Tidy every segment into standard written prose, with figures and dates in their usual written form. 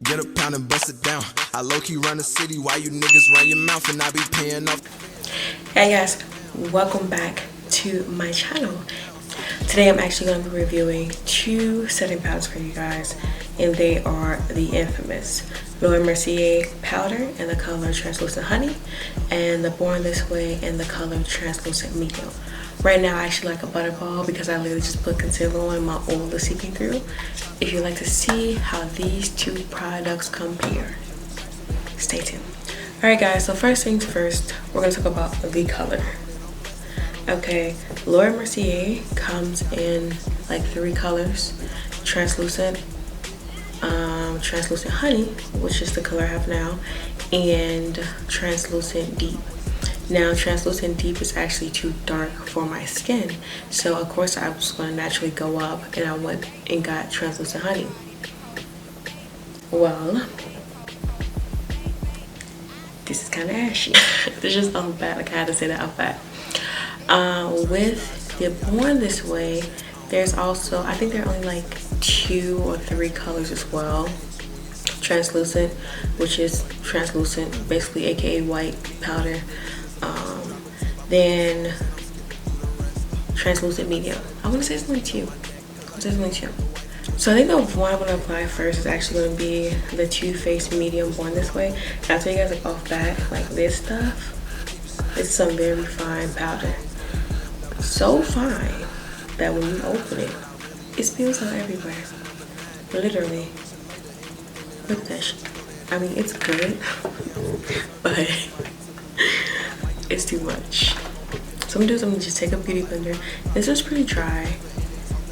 Get a pound and bust it down. I low-key run the city while you niggas run your mouth and I be paying off. Hey guys, welcome back to my channel. Today I'm actually going to be reviewing two setting powders for you guys, and they are the infamous Laura Mercier powder in the color Translucent Honey and the Born This Way in the color Translucent Medium. Right now I actually like a butterball because I literally just put concealer on and my oil is seeping through. If you'd like to see how these two products compare, stay tuned. Alright guys, so first things first, we're going to talk about the color. Okay, Laura Mercier comes in like 3 colors. Translucent, Translucent Honey, which is the color I have now, and Translucent Deep. Now, Translucent Deep is actually too dark for my skin, so of course I was going to naturally go up, and I went and got Translucent Honey. Well, this is kind of ashy. This is just off bat, like I had to say that off bat. With the Born This Way, there's also, I think there are only like 2 or 3 colors as well. Translucent, which is translucent, basically aka white powder. Then Translucent Medium. I want to say it's only 2. So I think the one I'm going to apply first is actually going to be the Too Faced Medium Born This Way. And I'll tell you guys like off back, like this stuff, it's some very fine powder. So fine that when you open it, it spills out everywhere. Literally. Look at that shit. I mean, it's good, but it's too much. So I'm gonna just take a beauty blender. This was pretty dry.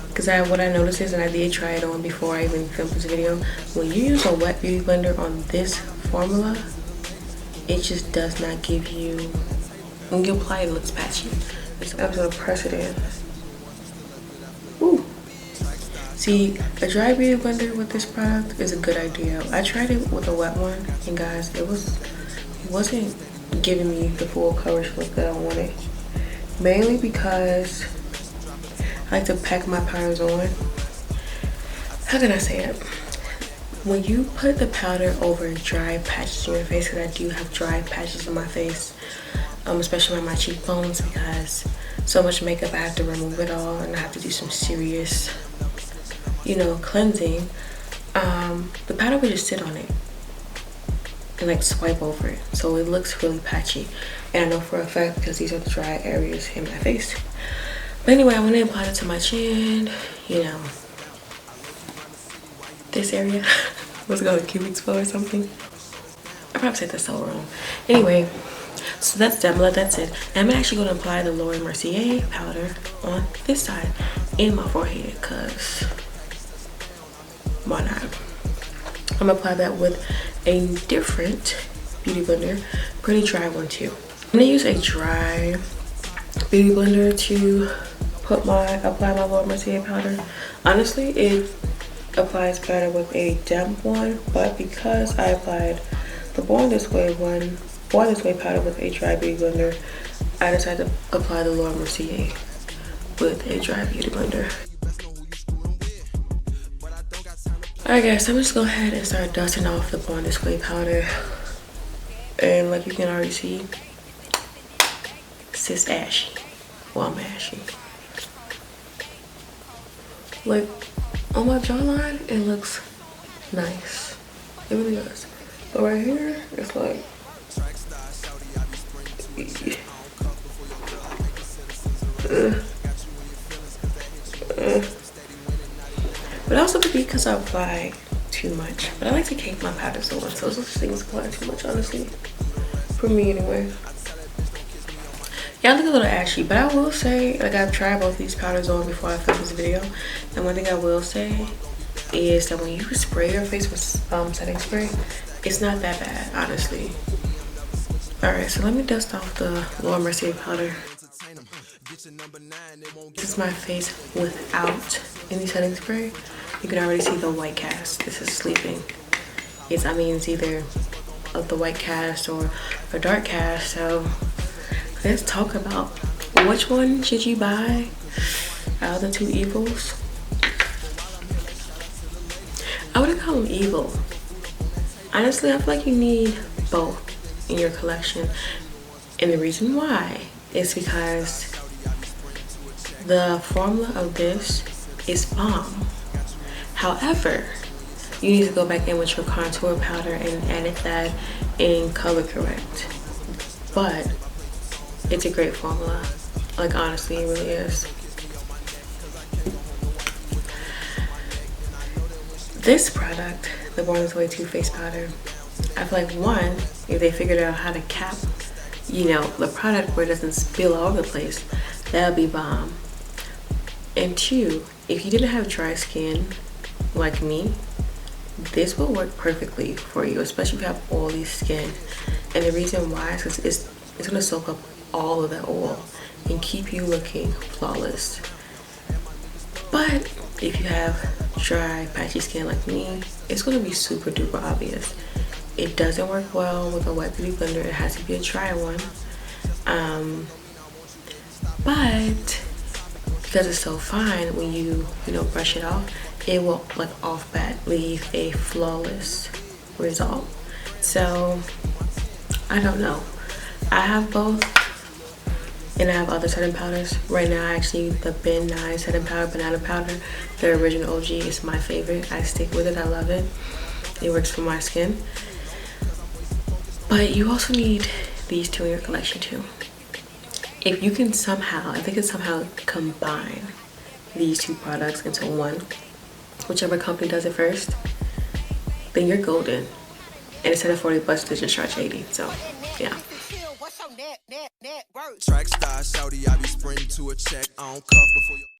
Because what I noticed is, and I did try it on before I even filmed this video, when you use a wet beauty blender on this formula, it just does not give you, when you apply it, it looks patchy. So I'm gonna press it in. Ooh. See, a dry beauty blender with this product is a good idea. I tried it with a wet one, and guys, it wasn't giving me the full coverage look that I wanted. Mainly because I like to pack my powders on. How can I say it? When you put the powder over dry patches in your face, because I do have dry patches on my face, especially on my cheekbones, because so much makeup I have to remove it all and I have to do some serious, cleansing. The powder would just sit on it and like swipe over it, so it looks really patchy. And I know for a fact because these are the dry areas in my face. But anyway, I went and applied it to my chin, this area. What's it called, cubic expo or something? I probably said that so wrong. Anyway, so that's done. That's it. And I'm actually going to apply the Laura Mercier powder on this side in my forehead, because why not? I'm going to apply that with a different beauty blender, pretty dry one too. I'm going to use a dry beauty blender to apply my Laura Mercier powder. Honestly, it applies better with a damp one, but because I applied the Born This Way powder with a dry beauty blender, I decided to apply the Laura Mercier with a dry beauty blender. Alright guys, so I'm just gonna go ahead and start dusting off the Born This Way powder. And like you can already see, it's ashy. Well, I'm ashy. Like, on my jawline, it looks nice. It really does. But right here, it's like, But also could be because I apply too much. But I like to cake my powders on, so those things apply too much, honestly. For me, anyway. Yeah, I look a little ashy, but I will say, like, I've tried both these powders on before I filmed this video, and one thing I will say is that when you spray your face with setting spray, it's not that bad, honestly. Alright, so let me dust off the Laura Mercier powder. This is my face without any setting spray. You can already see the white cast. This is sleeping. It's either the white cast or a dark cast, so let's talk about which one should you buy out of the 2 evils. I wouldn't call them evil. Honestly, I feel like you need both in your collection. And the reason why is because the formula of this is bomb. However, you need to go back in with your contour powder and edit that in color correct. But it's a great formula. Like, honestly, it really is. This product, the Born This Way Too Faced Powder, I feel like one, if they figured out how to cap, the product where it doesn't spill all over the place, that would be bomb. And two, if you didn't have dry skin like me, this will work perfectly for you, especially if you have oily skin. And the reason why is because it's gonna soak up all of that oil and keep you looking flawless. But if you have dry, patchy skin like me, it's gonna be super duper obvious. It doesn't work well with a wet beauty blender. It has to be a dry one. But because it's so fine, when you brush it off, it will like off bat leave a flawless result. So I don't know. I have both, and I have other setting powders. Right now, actually, the Ben 9 setting powder, banana powder, the original OG is my favorite. I stick with it. I love it. It works for my skin. But you also need these two in your collection too. If you can somehow, if they can somehow combine these two products into one, whichever company does it first, then you're golden. And instead of 40 bucks, they just charge 80. So, yeah. Track star, shouty, I be sprinting to a check. I don't cuff before you.